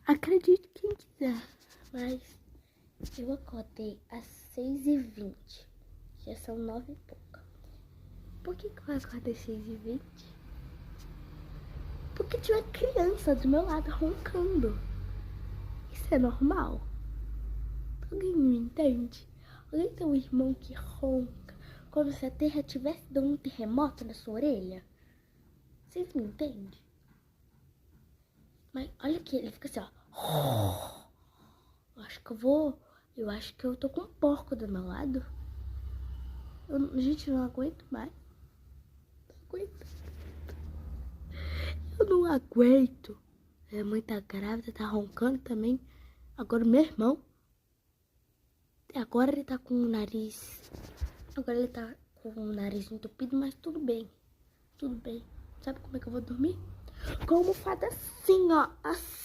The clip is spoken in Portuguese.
Acredite quem quiser. Mas eu acordei às 6h20. Já são 9 e pouca. Por que eu acordei às 6h20? Porque tinha uma criança do meu lado roncando. Isso é normal? Alguém me entende? Alguém tem um irmão que ronca como se a terra tivesse dando um terremoto na sua orelha? Vocês me entendem? Mas olha aqui, ele fica assim, ó. Eu acho que eu tô com um porco do meu lado. Gente, eu não aguento mais. Não aguento. Eu não aguento. A mãe tá grávida, tá roncando também. Agora o meu irmão. Agora ele tá com o nariz. Agora ele tá com o nariz entupido, mas tudo bem. Tudo bem. Sabe como é que eu vou dormir? Com a almofada assim, ó. Assim.